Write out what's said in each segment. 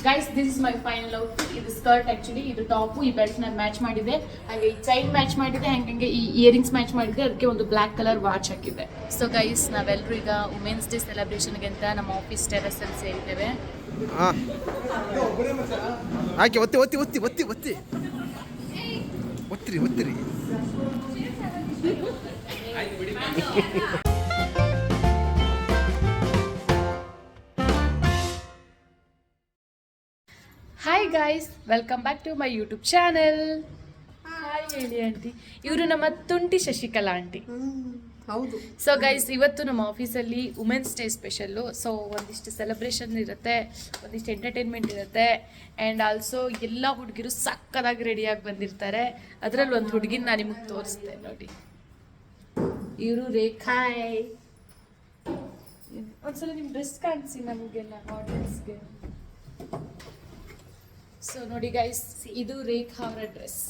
Guys this is my final outfit. ಇದು skirt actually, ಇದು top, ಈ ಬೆಲ್ಟ್ ನಾನು ಮ್ಯಾಚ್ ಮಾಡಿದೆ, ಹಾಗೆ ಈ ಚೈನ್ ಮ್ಯಾಚ್ ಮಾಡಿದೆ, ಹಂಗೆ ಈ ಇಯರಿಂಗ್ಸ್ ಮ್ಯಾಚ್ ಮಾಡಿದೆ, ಅದಕ್ಕೆ ಒಂದು ಬ್ಲ್ಯಾಕ್ ಕಲರ್ ವಾಚ್ ಹಾಕಿದೆ. ಸೊ ಗೈಸ್ ನಾವೆಲ್ಲರೂ ಈಗ ವುಮೆನ್ಸ್ ಡೇ ಸೆಲೆಬ್ರೇಷನ್ಗೆ ಅಂತ ನಮ್ಮ ಆಫೀಸ್ ಟೆರಸ್ ಅಲ್ಲಿ ಸೇರಿದ್ದೇವೆ. ಹಾಕಿ ಒತ್ತಿ ಒತ್ತಿ ಒತ್ತಿ ಒತ್ತಿ ಒತ್ತಿ ಒತ್ತಿರಿ ಒತ್ತಿರಿ. Hi guys, welcome back to my YouTube channel. Hi ಹೇಳಿ ಆಂಟಿ. ಇವರು ನಮ್ಮ ತುಂಟಿ ಶಶಿಕಲಾ ಆಂಟಿ. ಹೌದು. ಸೊ ಗೈಸ್, ಇವತ್ತು ನಮ್ಮ ಆಫೀಸಲ್ಲಿ ವುಮೆನ್ಸ್ ಡೇ ಸ್ಪೆಷಲ್ಲು. ಸೊ ಒಂದಿಷ್ಟು ಸೆಲೆಬ್ರೇಷನ್ ಇರುತ್ತೆ, ಒಂದಿಷ್ಟು ಎಂಟರ್ಟೈನ್ಮೆಂಟ್ ಇರುತ್ತೆ, ಆ್ಯಂಡ್ ಆಲ್ಸೋ ಎಲ್ಲ ಹುಡುಗಿರು ಸಕ್ಕದಾಗಿ ರೆಡಿಯಾಗಿ ಬಂದಿರ್ತಾರೆ. ಅದರಲ್ಲಿ ಒಂದು ಹುಡುಗಿನ ನಾನು ನಿಮಗೆ ತೋರಿಸ್ತೆ ನೋಡಿ. ಇವರು ರೇಖಾಯ್. ಒಂದ್ಸಲ ನಿಮ್ಮ ಡ್ರೆಸ್ ಕಾಣಿಸಿ ನಮಗೆಲ್ಲ ಆಡಿಯನ್ಸ್ಗೆ. ಸೊ ನೋಡಿ ಗೈಸ್, ಇದು ರೇಖಾ ಅವರ dress.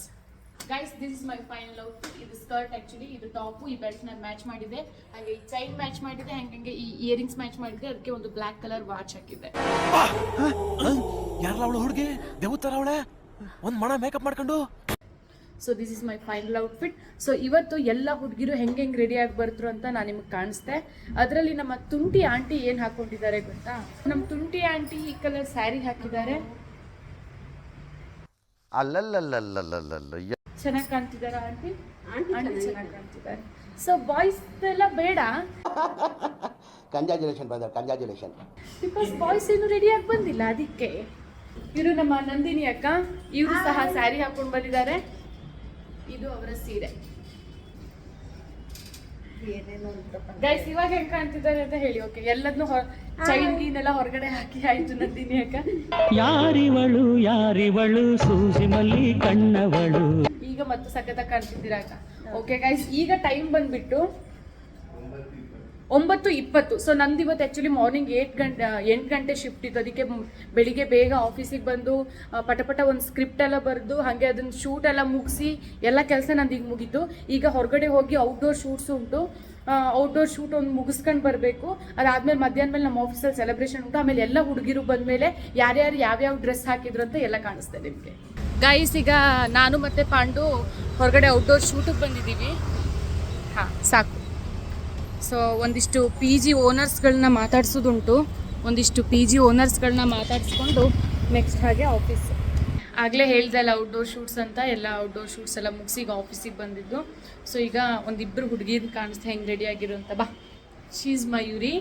Guys this is my final outfit. ಇದು ಸ್ಕರ್ಟ್ ಆಕ್ಚುಲಿ, ಇದು ಟಾಪು, ಈ ಬೆಲ್ಟ್ ನಾನು ಮ್ಯಾಚ್ ಮಾಡಿದೆ, ಹಾಗೆ ಈ ಚೈನ್ ಮ್ಯಾಚ್ ಮಾಡಿದೆ, ಹಂಗೆ ಈ ಇಯರಿಂಗ್ಸ್ ಮ್ಯಾಚ್ ಮಾಡಿದೆ, ಅದಕ್ಕೆ ಒಂದು ಬ್ಲ್ಯಾಕ್ ಕಲರ್ ವಾಚ್ ಹಾಕಿದೆ. ಯಾರಲ್ಲ ಅವಳು ಹುಡುಗಿ ದೇವತರ ಅವಳೆ ಒಂದು ಮಣ ಮೇಕಪ್ ಮಾಡ್ಕೊಂಡು. So this is my final outfit. So ಇವತ್ತು ಎಲ್ಲ ಹುಡುಗಿರು ಹೆಂಗೆ ರೆಡಿಯಾಗಿ ಬರ್ತರು ಅಂತ ನಾನು ನಿಮಗೆ ಕಾಣಿಸ್ತೆ. ಅದರಲ್ಲಿ ನಮ್ಮ ತುಂಟಿ ಆಂಟಿ ಏನು ಹಾಕೊಂಡಿದ್ದಾರೆ ಗೊತ್ತಾ? ನಮ್ಮ ತುಂಟಿ ಆಂಟಿ ಈ ಕಲರ್ ಸ್ಯಾರಿ ಹಾಕಿದ್ದಾರೆ. ಅಲ್ಲಲ್ಲಲ್ಲಲ್ಲಲ್ಲಲ್ಲ ಚೆನ್ನಾಗಿ ಕಾಣ್ತಿದಾರ ಆಂಟಿ? ಆಂಟಿ ಚೆನ್ನಾಗಿ ಕಾಣ್ತಿದ್ದಾರೆ. ಸೊ ಬಾಯ್ಸ್ ಎಲ್ಲ ಬೇಡ, congratulation brother, congratulation. Because boys ಏನು ರೆಡಿಯಾಗಿ ಬಂದಿಲ್ಲ, ಅದಕ್ಕೆ. ಇವರು ನಮ್ಮ ನಂದಿನಿ ಅಕ್ಕ, ಇವರು ಸಹ ಸ್ಯಾರಿ ಹಾಕೊಂಡು ಬಂದಿದ್ದಾರೆ. ಇದು ಅವರ ಸೀರೆ. ಗೈಸ್ ಇವಾಗ ಹೆಂಗ್ ಕಾಣ್ತಿದ್ದಾರೆ ಅಂತ ಹೇಳಿ. ಓಕೆ, ಎಲ್ಲದನ್ನು ಚೈನ್ ಗೀನೆಲ್ಲ ಹೊರಗಡೆ ಹಾಕಿ ಆಯ್ತು ನಂದಿನಿ ಅಕ್ಕ. ಯಾರಿವಳು ಸೂಸಿ ಮಲ್ಲಿ ಕಣ್ಣವಳು. ಈಗ ಮತ್ತೆ ಸಖತ್ತಾಗಿ ಕಾಣ್ತಿದ್ದೀರಾ ಅಕ್ಕ. ಓಕೆ ಗೈಸ್, ಈಗ ಟೈಮ್ ಬಂದ್ಬಿಟ್ಟು 9:20. ಸೊ ನಂದು ಇವತ್ತು ಆ್ಯಕ್ಚುಲಿ ಮಾರ್ನಿಂಗ್ 8 ಗಂಟೆ ಶಿಫ್ಟ್ ಇತ್ತು. ಅದಕ್ಕೆ ಬೆಳಿಗ್ಗೆ ಬೇಗ ಆಫೀಸಿಗೆ ಬಂದು ಪಟಪಟ ಒಂದು ಸ್ಕ್ರಿಪ್ಟ್ ಎಲ್ಲ ಬರೆದು ಹಾಗೆ ಅದನ್ನು ಶೂಟ್ ಎಲ್ಲ ಮುಗಿಸಿ ಎಲ್ಲ ಕೆಲಸ ನಂದು ಈಗ ಮುಗೀತು. ಈಗ ಹೊರಗಡೆ ಹೋಗಿ ಔಟ್ಡೋರ್ ಶೂಟ್ಸ್ ಉಂಟು. ಔಟ್ಡೋರ್ ಶೂಟ್ ಒಂದು ಮುಗಿಸ್ಕೊಂಡು ಬರಬೇಕು. ಅದಾದಮೇಲೆ ಮಧ್ಯಾಹ್ನ ಮೇಲೆ ನಮ್ಮ ಆಫೀಸಲ್ಲಿ ಸೆಲೆಬ್ರೇಷನ್ ಉಂಟು. ಆಮೇಲೆ ಎಲ್ಲ ಹುಡುಗಿರು ಬಂದಮೇಲೆ ಯಾರ್ಯಾರು ಯಾವ್ಯಾವ ಡ್ರೆಸ್ ಹಾಕಿದ್ರು ಅಂತ ಎಲ್ಲ ಕಾಣಿಸ್ತೆ ನಿಮಗೆ. ಗೈಸ್ ಈಗ ನಾನು ಮತ್ತು ಪಾಂಡು ಹೊರಗಡೆ ಔಟ್ಡೋರ್ ಶೂಟಿಗೆ ಬಂದಿದ್ದೀವಿ. ಹಾಂ ಸಾಕು. ಸೊ ಒಂದಿಷ್ಟು PG ಓನರ್ಸ್ಗಳನ್ನ ಮಾತಾಡ್ಸೋದುಂಟು. ಒಂದಿಷ್ಟು PG ಓನರ್ಸ್ಗಳನ್ನ ಮಾತಾಡಿಸ್ಕೊಂಡು ನೆಕ್ಸ್ಟ್ ಹಾಗೆ ಆಫೀಸ್. ಆಗಲೇ ಹೇಳ್ದೆ ಅಲ್ಲ ಔಟ್ಡೋರ್ ಶೂಟ್ಸ್ ಅಂತ, ಎಲ್ಲ ಔಟ್ಡೋರ್ ಶೂಟ್ಸ್ ಎಲ್ಲ ಮುಗಿಸಿ ಈಗ ಆಫೀಸಿಗೆ ಬಂದಿದ್ದು. ಸೊ ಈಗ ಒಂದಿಬ್ಬರು ಹುಡುಗಿನ ಕಾಣಿಸ್ತಾ ಹೆಂಗೆ ರೆಡಿ ಆಗಿರು ಅಂತ. ಬಾ, she is Mayuri,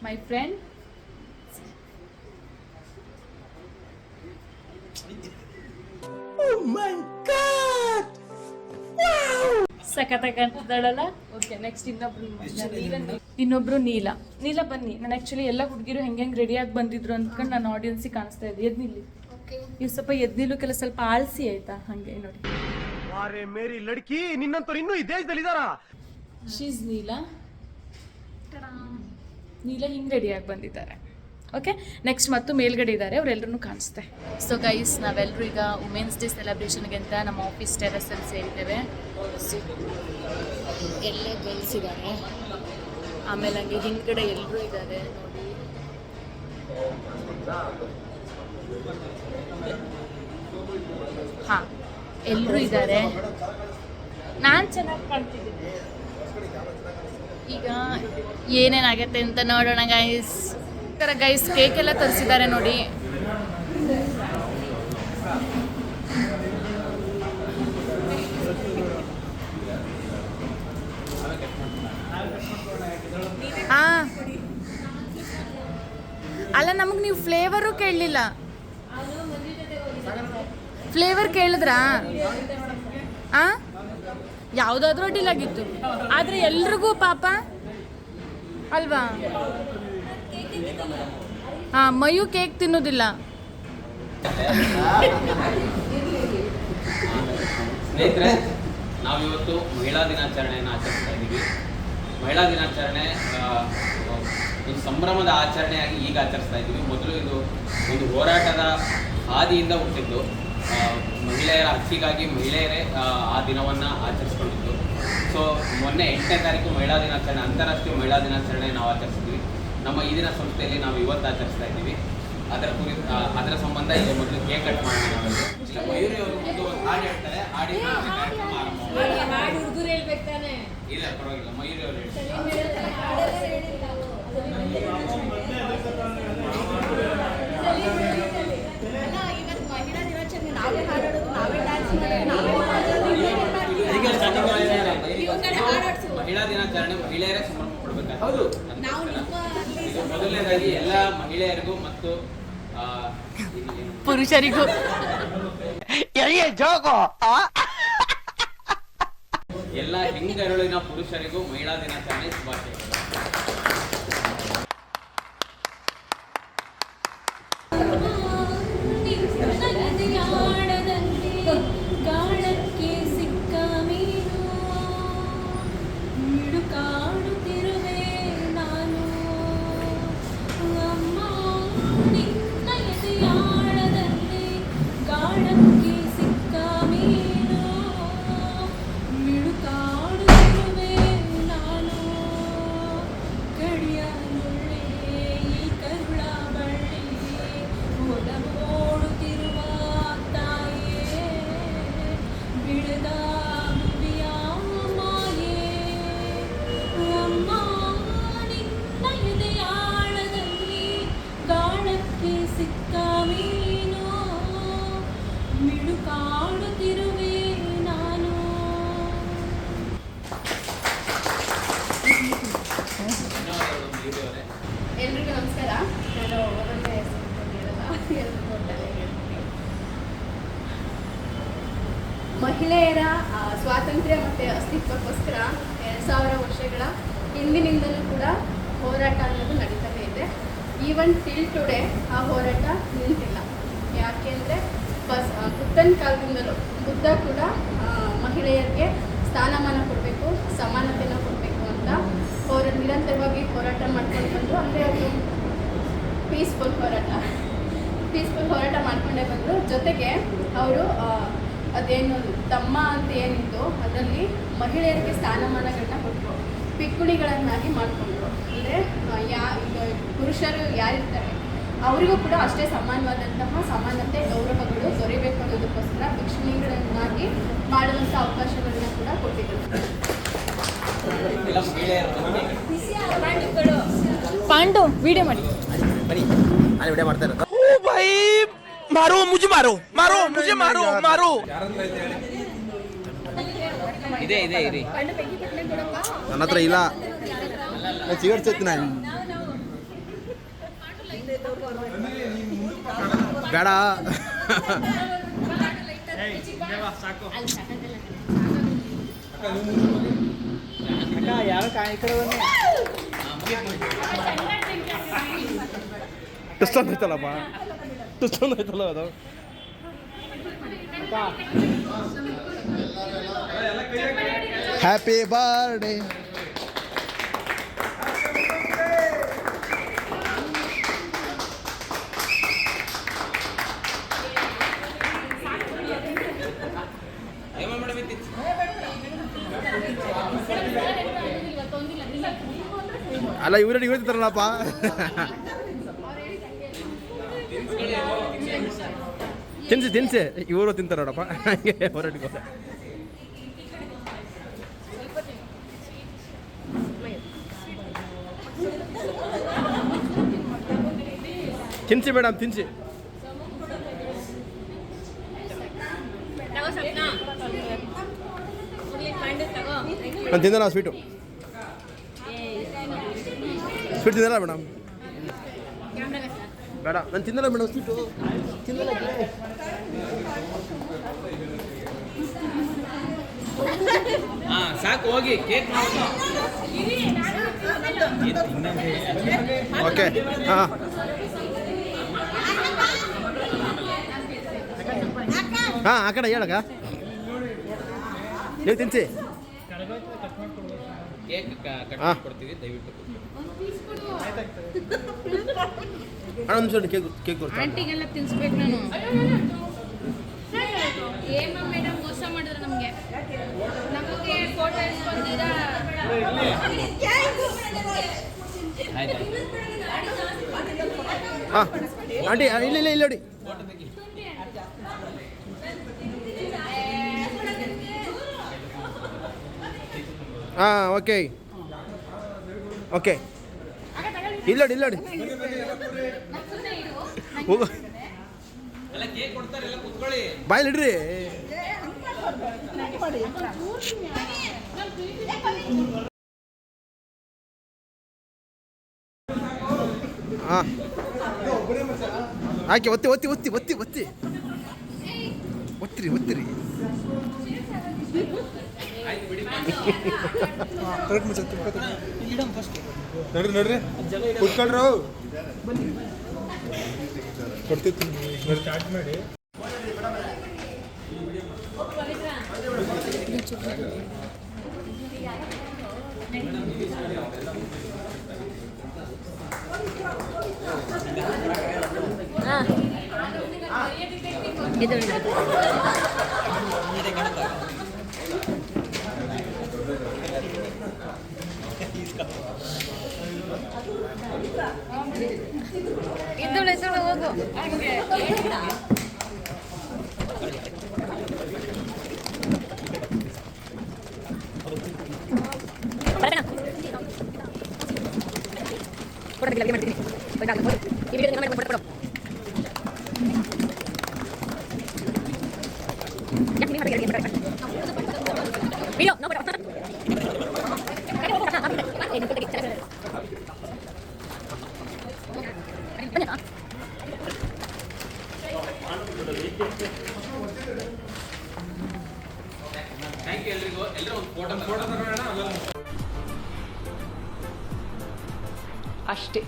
my friend. ಸಖತ್ತಾಗಿ ಕಾಣ್ತಿದ್ದಾಳಲ್ಲ. ಓಕೆ, ನೆಕ್ಸ್ಟ್ ಇನ್ನೊಬ್ರು ನೀಲ. ನೀಲ ಬನ್ನಿ. ನಾನು ಆ್ಯಕ್ಚುಲಿ ಎಲ್ಲ ಹುಡುಗಿರು ಹೆಂಗೆ ರೆಡಿಯಾಗಿ ಬಂದಿದ್ರು ಅಂದ್ಕೊಂಡು ನಾನು ಆಡಿಯನ್ಸಿಗೆ ಕಾಣಿಸ್ತಾ ಇದ್ದೆ. ಎದ್ನಿಲ್ಲಿ, ಇವ್ ಸ್ವಲ್ಪ ಎದ್ನಿಲ್ಲಕ್ಕೆಲ್ಲ ಸ್ವಲ್ಪ ಆಳ್ಸಿ ಆಯ್ತಾ, ಹಂಗೆ ನೋಡಿ. ಮೇರಿ ಲಡ್ಕಿ ನಿನ್ನಂತವ್ರು ಇನ್ನೂ ಈ ದೇಶದಲ್ಲಿ ಇದಾರ. ಶೀಸ್ ನೀಲ. ನೀಲ ಹಿಂಗೆ ರೆಡಿಯಾಗಿ ಬಂದಿದ್ದಾರೆ. ಓಕೆ, ನೆಕ್ಸ್ಟ್ ಮತ್ತು ಮೇಲ್ಗಡೆ ಇದ್ದಾರೆ, ಅವರೆಲ್ಲರೂ ಕಾಣಿಸ್ತೆ. ಸೊ ಗೈಸ್ ನಾವೆಲ್ಲರೂ ಈಗ ವುಮೆನ್ಸ್ ಡೇ ಸೆಲೆಬ್ರೇಷನ್ಗೆ ಅಂತ ನಮ್ಮ ಆಫೀಸ್ ಟೆರಸಲ್ಲಿ ಸೇರಿದ್ದೇವೆ. ಎಲ್ಲ ಗರ್ಲ್ಸ್ ಇದ್ದಾರೆ, ಆಮೇಲೆ ಹಂಗೆ ಹಿಂದ್ಗಡೆ ಎಲ್ಲರೂ ಇದ್ದಾರೆ ನೋಡಿ. ಹಾಂ, ಎಲ್ಲರೂ ಇದ್ದಾರೆ. ನಾನು ಚೆನ್ನಾಗಿ ಕಾಣ್ತಿದ್ದೀನಿ. ಈಗ ಏನೇನಾಗತ್ತೆ ಅಂತ ನೋಡೋಣ ಗೈಸ್. ಗೈಸ್ ಕೇಕ್ ಎಲ್ಲ ತರಿಸಿದ್ದಾರೆ ನೋಡಿ. ಅಲ್ಲ, ನಮಗೆ ನೀವು ಫ್ಲೇವರು ಕೇಳಲಿಲ್ಲ. ಫ್ಲೇವರ್ ಕೇಳಿದ್ರಾ? ಯಾವುದಾದ್ರೂ ಅಡ್ಡಿಲ್ಲ ಆಗಿತ್ತು, ಆದರೆ ಎಲ್ರಿಗೂ ಪಾಪ ಅಲ್ವಾ. ಹಾಂ, ಮಯು ಕೇಕ್ ತಿನ್ನೋದಿಲ್ಲ. ಸ್ನೇಹಿತರೆ, ನಾವಿವತ್ತು ಮಹಿಳಾ ದಿನಾಚರಣೆಯನ್ನು ಆಚರಿಸ್ತಾ ಇದ್ದೀವಿ. ಮಹಿಳಾ ದಿನಾಚರಣೆ ಒಂದು ಸಂಭ್ರಮದ ಆಚರಣೆಯಾಗಿ ಈಗ ಆಚರಿಸ್ತಾ ಇದ್ದೀವಿ. ಮೊದಲು ಇದು ಒಂದು ಹೋರಾಟದ ಹಾದಿಯಿಂದ ಹುಟ್ಟಿದ್ದು. ಮಹಿಳೆಯರ ಹಕ್ಕಿಗಾಗಿ ಮಹಿಳೆಯರೇ ಆ ದಿನವನ್ನು ಆಚರಿಸ್ಕೊಂಡಿದ್ದು. ಸೊ ಮೊನ್ನೆ 8ನೇ ತಾರೀಕು ಮಹಿಳಾ ದಿನಾಚರಣೆ, ಅಂತಾರಾಷ್ಟ್ರೀಯ ಮಹಿಳಾ ದಿನಾಚರಣೆ ನಾವು ಆಚರಿಸ್ತೀವಿ. ನಮ್ಮ ಈ ದಿನ ಸಂಸ್ಥೆಯಲ್ಲಿ ನಾವು ಇವತ್ತು ಆಚರಿಸ್ತಾ ಇದ್ದೀವಿ. ಅದರ ಸಂಬಂಧ ಈಗ ಮೊದಲು ಕೇಕ್ ಕಟ್ ಮಾಡೋಣ ನಾವೆಲ್ಲರೂ. ಇಲ್ಲ, ಮಯೂರಿ ಅವರು ಒಂದು ಹಾಡು ಹೇಳ್ತಾರೆ, ಹಾಡಿನ ಕಾರ್ಯಕ್ರಮ ಆರಂಭ. ಇಲ್ಲ ಪರವಾಗಿಲ್ಲ, ಮಯೂರಿ ಅವರು ಹೇಳ್ತಾರೆ. ಮಹಿಳಾ ದಿನಾಚರಣೆ ಮಹಿಳೆಯರೇ ಸಂಭ್ರಮ ಪಡಬೇಕಾಗ್ತದೆ. ಇದು ಮೊದಲನೇದಾಗಿ ಎಲ್ಲ ಮಹಿಳೆಯರಿಗೂ ಮತ್ತು ಪುರುಷರಿಗೂ ಎಲ್ಲ ಹೆಂಗರುಳಿನ ಪುರುಷರಿಗೂ ಮಹಿಳಾ ದಿನಾಚರಣೆ ಶುಭಾಶಯಗಳು. ಗಾಳಕ್ಕೆ ಸಿಕ್ಕ ಮೀನು ಮಿಡುಕಾಡುತ್ತಿರುವೆ ನಾನು ಅಮ್ಮ ನಿನ್ನ ಎದೆಯಾಳದಲ್ಲಿ ಗಾಳಕ್ಕೆ ಸಿಕ್ಕ ಮೀನು ಮಿಡುಕಾಡುತ್ತಿರುವೆ ನಾನು ಗಡಿಯ ಮುಳ್ಳೆ ಈ ಕರುಳ ಬಳ್ಳಿ ಒಲವೋಡುತ್ತಿರುವ ತಾಯೇ ಬಿಡದ ಮುಡಿಯ ಮಾಯೇ ಅಮ್ಮ ನಿನ್ನ ಎದೆಯಾಳದಲ್ಲಿ ಗಾಳಕ್ಕೆ ಸಿಕ್ಕ ಮೀನು ಮಿಡುಕಾಡುತ್ತಿರುವೆ ನಾನು. ಧನ್ಯವಾದಗಳು ಮಯೂರಿ ಅವರೇ. ಎಲ್ರಿಗೂ ನಮಸ್ಕಾರ. ನಾನು ಒಂದೊಂದೇ ಹೆಸರು ಎಲ್ರಿಗೂ ಒಟ್ಟಾರೆ ಹೇಳ್ತೀನಿ. ಮಹಿಳೆಯರ ಸ್ವಾತಂತ್ರ್ಯ ಮತ್ತು ಅಸ್ತಿತ್ವಕ್ಕೋಸ್ಕರ 2000 ವರ್ಷಗಳ ಹಿಂದಿನಿಂದಲೂ ಕೂಡ ಹೋರಾಟ ಅನ್ನೋದು ನಡೀತಾನೆ ಇದೆ. ಈವನ್ ಟಿಲ್ ಟುಡೇ ಆ ಹೋರಾಟ ನಿಂತಿಲ್ಲ. ಯಾಕೆಂದರೆ ಬುದ್ಧನ ಕಾಲದಿಂದಲೂ ಬುದ್ಧ ಕೂಡ ಮಹಿಳೆಯರಿಗೆ ಸ್ಥಾನಮಾನ ಕೊಡಬೇಕು, ಸಮಾನತೆನ ಕೊಡಬೇಕು ಅಂತ ನಿರಂತರವಾಗಿ ಹೋರಾಟ ಮಾಡ್ಕೊಂಡು ಬಂದರು. ಅಂದರೆ ಅದು ಪೀಸ್ಫುಲ್ ಹೋರಾಟ ಮಾಡ್ಕೊಂಡೇ ಬಂದರು. ಜೊತೆಗೆ ಅವರು ಅದೇನು ತಮ್ಮ ಅಂತ ಏನಿತ್ತು ಅದರಲ್ಲಿ ಮಹಿಳೆಯರಿಗೆ ಸ್ಥಾನಮಾನಗಳನ್ನ ಕೊಟ್ಟರು, ಪಿಕ್ಕುಣಿಗಳನ್ನಾಗಿ ಮಾಡಿಕೊಂಡ್ರು. ಅಂದರೆ ಈಗ ಪುರುಷರು ಯಾರಿರ್ತಾರೆ ಅವರಿಗೂ ಕೂಡ ಅಷ್ಟೇ ಸಮಾನವಾದಂತಹ ಸಮಾನತೆ ಗೌರವಗಳು ದೊರೆಯಬೇಕು ಅನ್ನೋದಕ್ಕೋಸ್ಕರ ಭಿಕ್ಷುಣಿಗಳನ್ನಾಗಿ ಮಾಡುವಂಥ ಅವಕಾಶಗಳನ್ನ ಕೂಡ ಕೊಟ್ಟಿದ್ದರು. ಎಲ್ಲ ಮಹಿಳೆಯರ ಪಾಂಡು ವಿಡಿಯೋ ಮಾಡಿ. ಬನ್ನಿ ಅಲ್ಲಿ ವಿಡಿಯೋ ಮಾಡ್ತಾ ಇರೋದು. ಇದೆ ಇರಿ. ನನ್ನ ಹತ್ರ ಇಲ್ಲ, ಸಿಗರೇಟ್ ಸೇರ್ತೀನಿ ಬೇಡ. ಟುಸ್ಟೊಂದು ಐತಲ್ಲಪ್ಪ, ಟುಸ್ಟೊಂದು ಐತಲ್ಲ ಅದು. Happy birthday. ಅಲ್ಲ ಇವರಲ್ಲಿ ಹೇಳ್ತಿದ್ದಾರಲ್ಲಪ್ಪ. ತಿನ್ಸಿ ಇವರು ತಿಂತಾರೆ ನೋಡಪ್ಪ, ಹಂಗೆ ಹೊರಟಿಗೆ ತಿನ್ಸಿ ಮೇಡಮ್, ತಿನ್ಸಿ. ನಾನು ತಿಂದಲ್ಲ ಸ್ವೀಟು, ಸ್ವೀಟ್ ತಿಂದಲ್ಲ ಮೇಡಮ್, ಬೇಡ ನಾನು ತಿಂದಲ್ಲ ಮೇಡಮ್, ಸ್ವೀಟು ತಿಂದಲ್ಲ. ಸಾಕು ಹೋಗಿ ಕೇಕ್ ಓಕೆ. ಹಾಂ ಹಾಂ ಆ ಕಡೆ ಹೇಳಕ್ಕ, ನೀವು ತಿನ್ಸಿ. ಕೇಕ್ ಕಟ್ ಕೊಡ್ತೀವಿ, ದಯವಿಟ್ಟು ಅಣ್ಣ ಒಂದು ನಿಮಿಷ ಕೇಕ್ ಕೊಡ್ತೀನಿ. ಆಂಟಿಗೆಲ್ಲ ತಿನ್ಸ್ಬೇಕು ನಾನು. ಏಮ ಮೇಡಮ್ ಮೋಸ ಮಾಡಿದ್ರು ನಮಗೆ ಫೋಟೋ ಇಸ್ಕೊಂಡಿರಾ ಆಯ್ತು ಹಾಂ ಆಂಟಿ ಇಲ್ಲ ಇಲ್ಲ ಇಲ್ಲ ನೋಡಿ. ಹಾಂ ಓಕೆ ಓಕೆ ಇಲ್ಲ ನೋಡಿ ಇಲ್ಲ ನೋಡಿ ಹೋಗು ಎಲ್ಲ ಕೇಕ್ ಕೊಡ್ತಾರೆ, ಎಲ್ಲ ಕುತ್ಕೊಳ್ಳಿ. ಬಾಯಲ್ಲಿ ಇಡ್ರಿ. ಹಾಂ ಹಾಕಿ ಒತ್ತಿ ಒತ್ತಿ ಒತ್ತಿ ಒತ್ತಿ ಒತ್ತಿ ಒತ್ತಿರಿ ಒತ್ತಿರಿ. ನೋಡ್ರಿ ನೋಡ್ರಿ ಕುತ್ಕೊಳ್ರು ಕೊಡ್ತಿರ್ತೀನಿ ಸ್ಟಾರ್ಟ್ ಮಾಡಿ. ಇದ್ದಳು ಹೋಗು. ಥ್ಯಾಂಕ್ ಯು ಎಲ್ರಿಗೂ. ಎಲ್ಲರೂ ಒಂದು ಫೋಟೋ ತಗೊಳ್ಳೋಣ ಅಷ್ಟೇ.